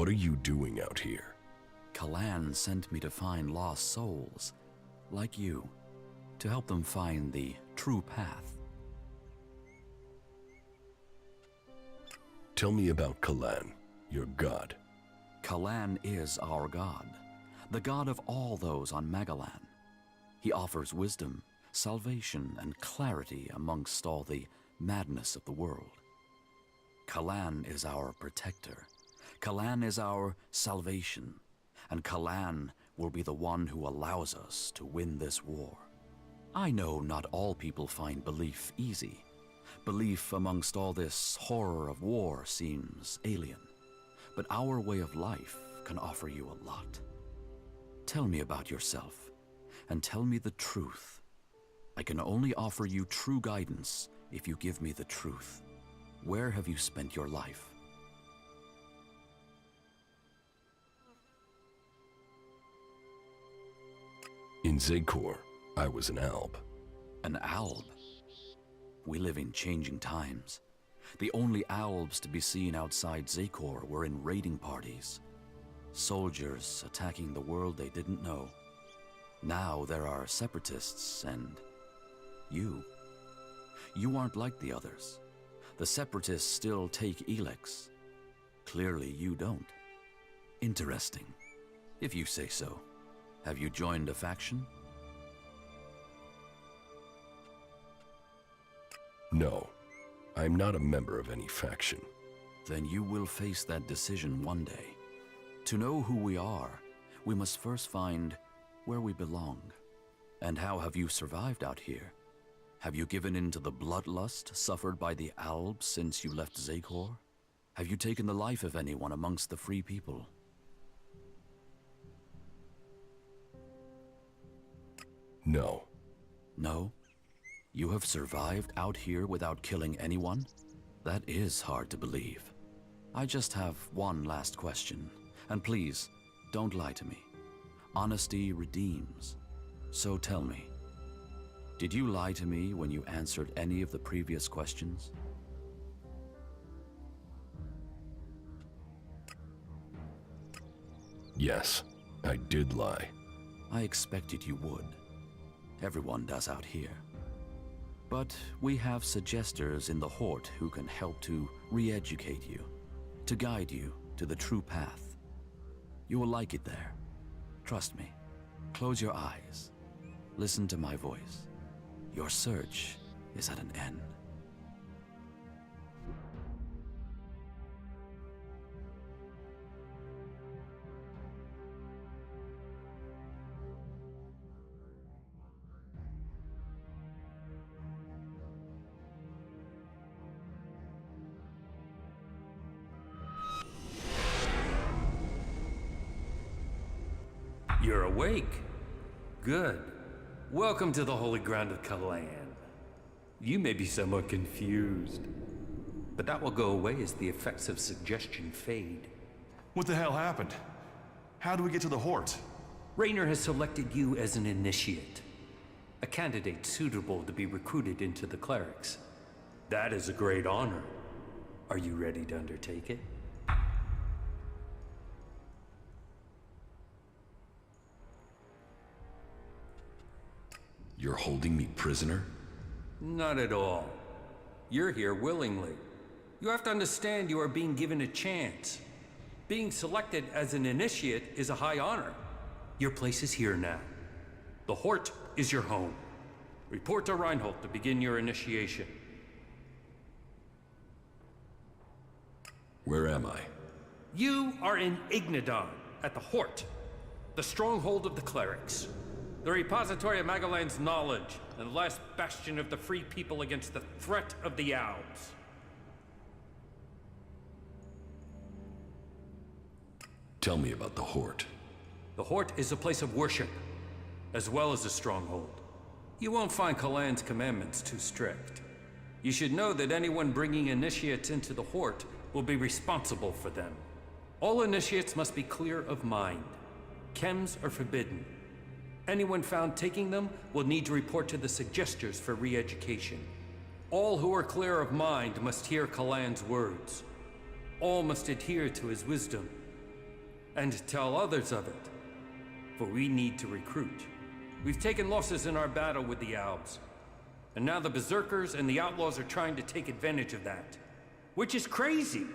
What are you doing out here? Kalan sent me to find lost souls, like you, to help them find the true path. Tell me about Kalan, your god. Kalan is our god, the god of all those on Magalan. He offers wisdom, salvation, and clarity amongst all the madness of the world. Kalan is our protector. Kalan is our salvation. And Kalan will be the one who allows us to win this war. I know not all people find belief easy. Belief amongst all this horror of war seems alien. But our way of life can offer you a lot. Tell me about yourself, and tell me the truth. I can only offer you true guidance if you give me the truth. Where have you spent your life? In Zekor, I was an alb. An alb? We live in changing times. The only albs to be seen outside Zekor were in raiding parties. Soldiers attacking the world they didn't know. Now there are separatists and you. You aren't like the others. The separatists still take ELEX. Clearly you don't. Interesting, if you say so. Have you joined a faction? No, I'm not a member of any faction. Then you will face that decision one day. To know who we are, we must first find where we belong. And how have you survived out here? Have you given in to the bloodlust suffered by the Albs since you left Zekor? Have you taken the life of anyone amongst the free people? No. No? You have survived out here without killing anyone? That is hard to believe. I just have one last question. And please, don't lie to me. Honesty redeems. So tell me, did you lie to me when you answered any of the previous questions? Yes, I did lie. I expected you would. Everyone does out here. But we have suggesters in the Hort who can help to re-educate you, to guide you to the true path. You will like it there. Trust me. Close your eyes. Listen to my voice. Your search is at an end. You're awake. Good. Welcome to the holy ground of Kalan. You may be somewhat confused, but that will go away as the effects of suggestion fade. What the hell happened? How do we get to the Hort? Raynor has selected you as an initiate, a candidate suitable to be recruited into the clerics. That is a great honor. Are you ready to undertake it? You're holding me prisoner? Not at all. You're here willingly. You have to understand you are being given a chance. Being selected as an initiate is a high honor. Your place is here now. The Hort is your home. Report to Reinhold to begin your initiation. Where am I? You are in Ignadon, at the Hort, the stronghold of the clerics. The repository of Magalan's knowledge, and the last bastion of the free people against the threat of the Owls. Tell me about the Hort. The Hort is a place of worship, as well as a stronghold. You won't find Kalan's commandments too strict. You should know that anyone bringing initiates into the Hort will be responsible for them. All initiates must be clear of mind. Chems are forbidden. Anyone found taking them will need to report to the suggesters for re-education. All who are clear of mind must hear Kalan's words. All must adhere to his wisdom. and tell others of it. For we need to recruit. We've taken losses in our battle with the Albs, and now the Berserkers and the Outlaws are trying to take advantage of that. Which is crazy.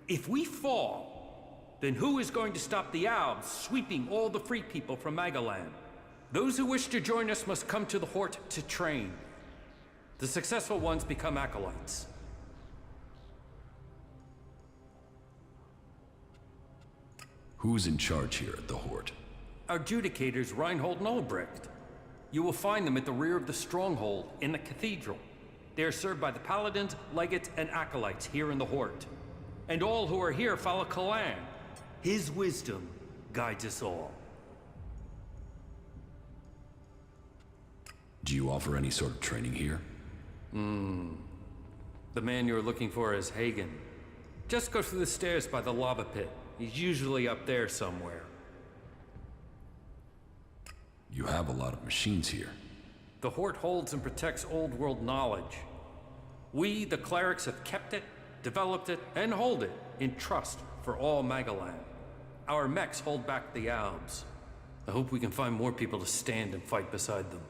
If we fall, then who is going to stop the Albs sweeping all the free people from Magalan? Those who wish to join us must come to the Hort to train. The successful ones become acolytes. Who's in charge here at the Hort? Our adjudicators, Reinhold and Albrecht. You will find them at the rear of the stronghold in the cathedral. They are served by the paladins, legates, and acolytes here in the Hort. And all who are here follow Kalan. His wisdom guides us all. Do you offer any sort of training here? The man you're looking for is Hagen. Just go through the stairs by the lava pit. He's usually up there somewhere. You have a lot of machines here. The Hort holds and protects old world knowledge. We, the clerics, have kept it, developed it, and hold it in trust for all Magalan. Our mechs hold back the Albs. I hope we can find more people to stand and fight beside them.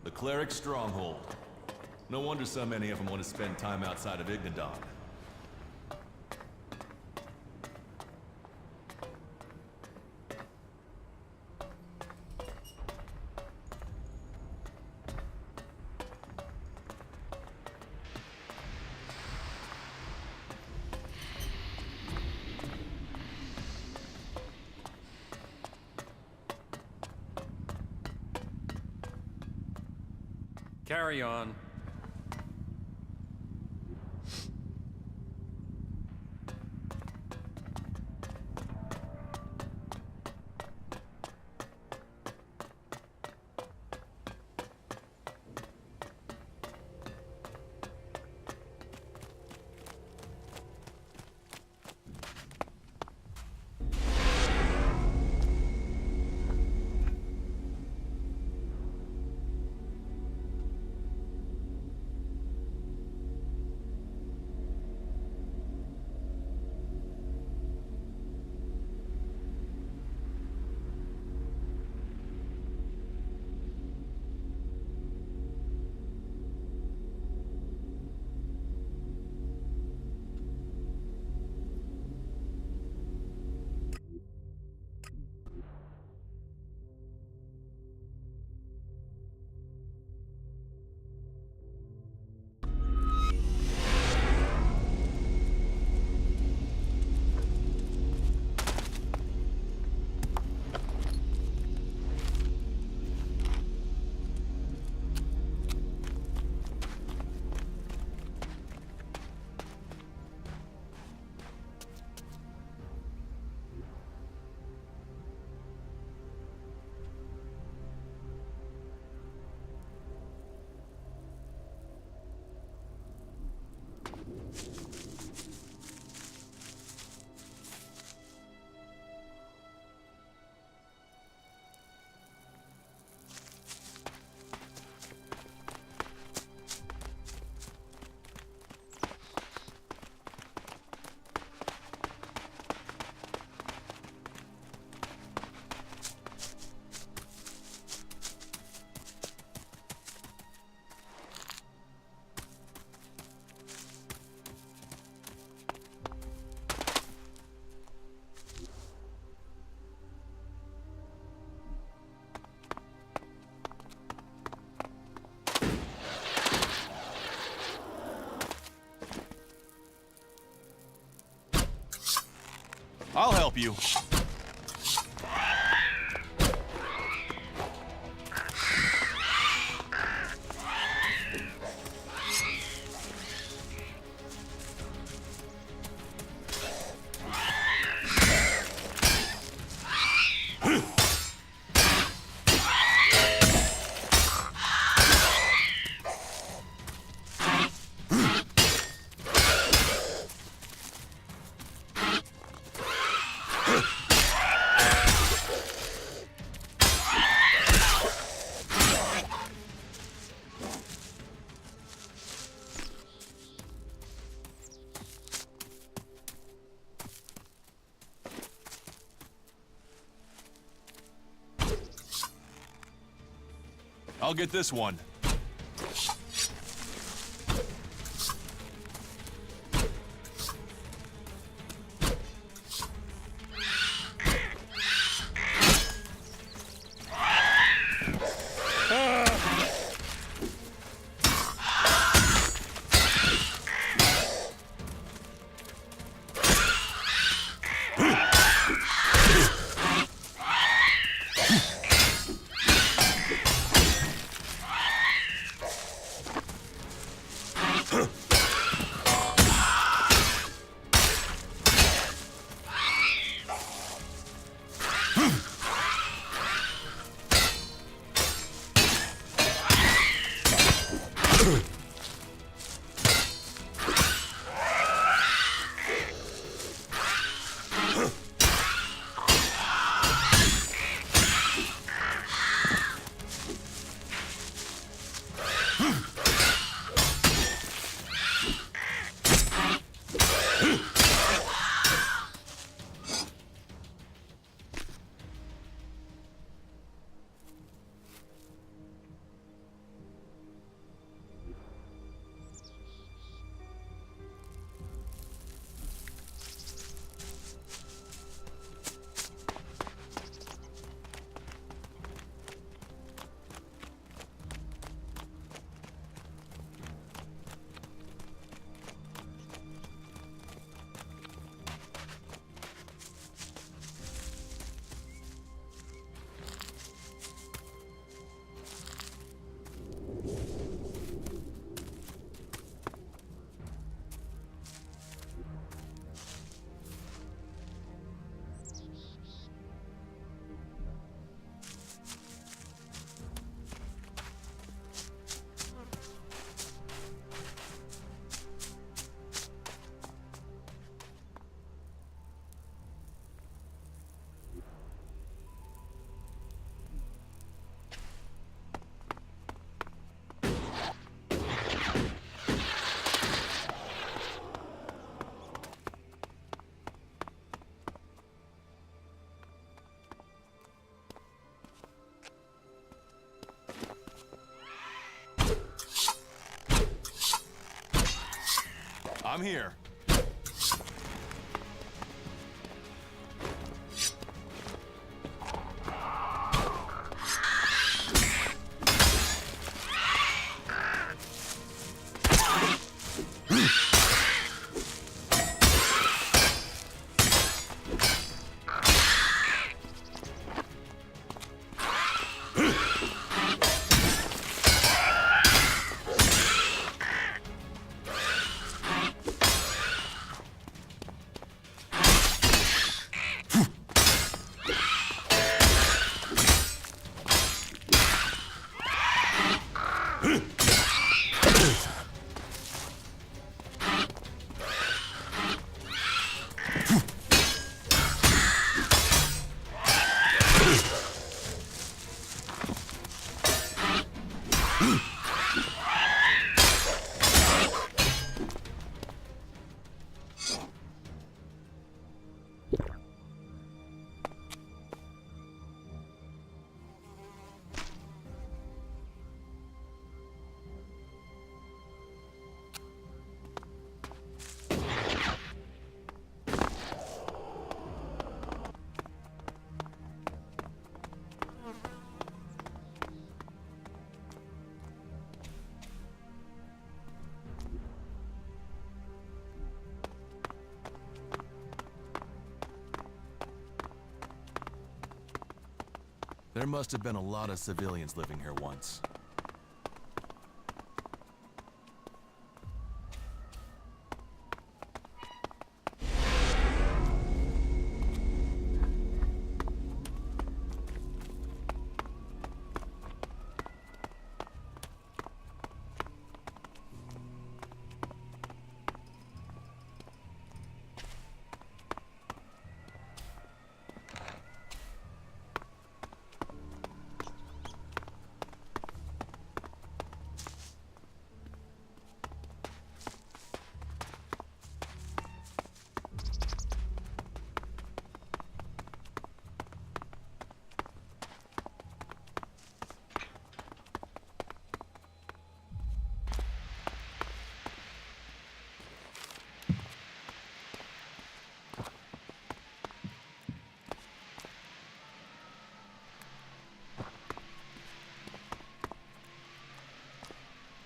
The cleric stronghold. No wonder so many of them want to spend time outside of Ignadon. Carry on. I'll help you. I'll get this one. I'm here. There must have been a lot of civilians living here once.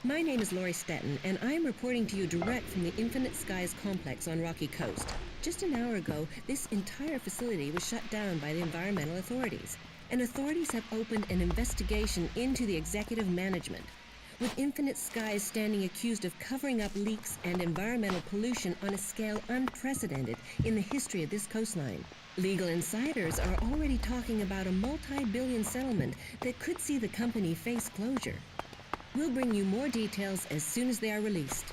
My name is Lori Stetton, and I am reporting to you direct from the Infinite Skies complex on Rocky Coast. Just an hour ago, this entire facility was shut down by the environmental authorities, and authorities have opened an investigation into the executive management, with Infinite Skies standing accused of covering up leaks and environmental pollution on a scale unprecedented in the history of this coastline. Legal insiders are already talking about a multi-billion settlement that could see the company face closure. We'll bring you more details as soon as they are released.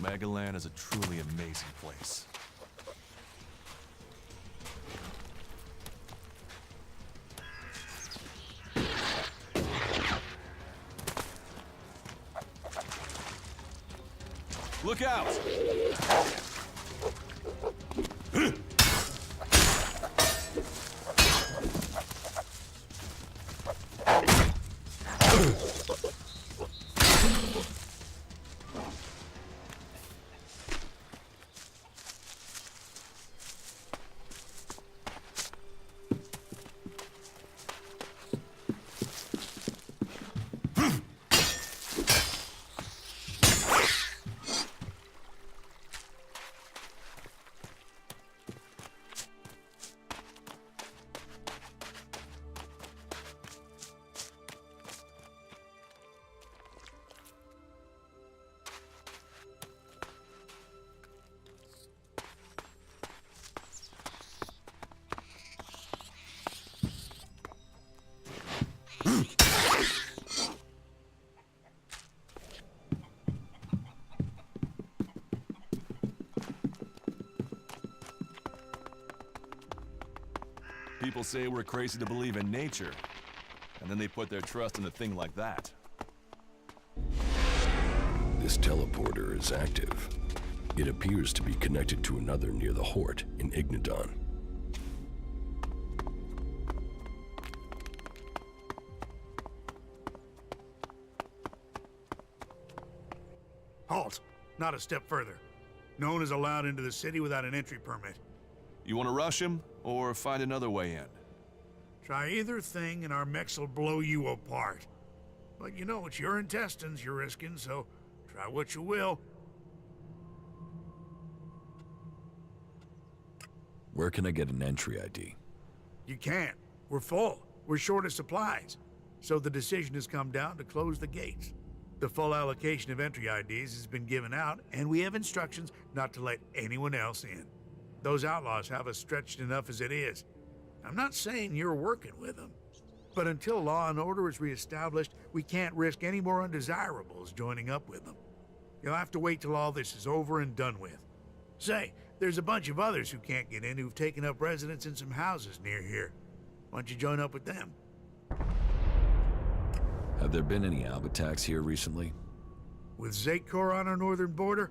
Magalan is a truly amazing place. Look out! People say we're crazy to believe in nature, and then they put their trust in a thing like that. this teleporter is active. It appears to be connected to another near the Hort in Ignadon. Halt! Not a step further. No one is allowed into the city without an entry permit. You want to rush him, or find another way in? Try either thing and our mechs will blow you apart. But you know, it's your intestines you're risking, so try what you will. Where can I get an entry ID? You can't. We're full. We're short of supplies. So the decision has come down to close the gates. The full allocation of entry IDs has been given out, and we have instructions not to let anyone else in. Those outlaws have us stretched enough as it is. I'm not saying you're working with them, but until law and order is reestablished, we can't risk any more undesirables joining up with them. You'll have to wait till all this is over and done with. Say, there's a bunch of others who can't get in who've taken up residence in some houses near here. Why don't you join up with them? Have there been any Alb attacks here recently? With Zakor on our northern border,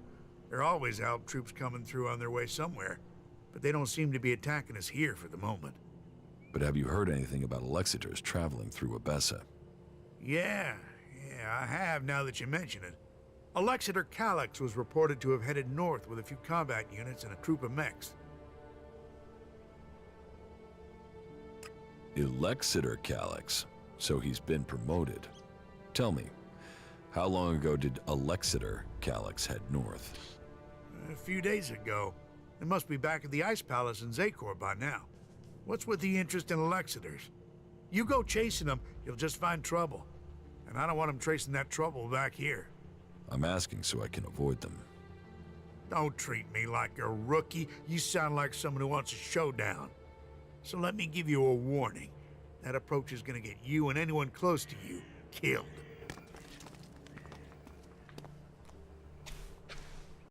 there are always Alb troops coming through on their way somewhere, but they don't seem to be attacking us here for the moment. But have you heard anything about Alexiters traveling through Abessa? Yeah, I have now that you mention it. Alexiter Calyx was reported to have headed north with a few combat units and a troop of mechs. Alexiter Calyx, so he's been promoted. Tell me, how long ago did Alexiter Calyx head north? A few days ago. It must be back at the Ice Palace in Zakor by now. What's with the interest in Alexiters? You go chasing them, you'll just find trouble. And I don't want them tracing that trouble back here. I'm asking so I can avoid them. Don't treat me like a rookie. You sound like someone who wants a showdown. So let me give you a warning. That approach is gonna get you and anyone close to you killed.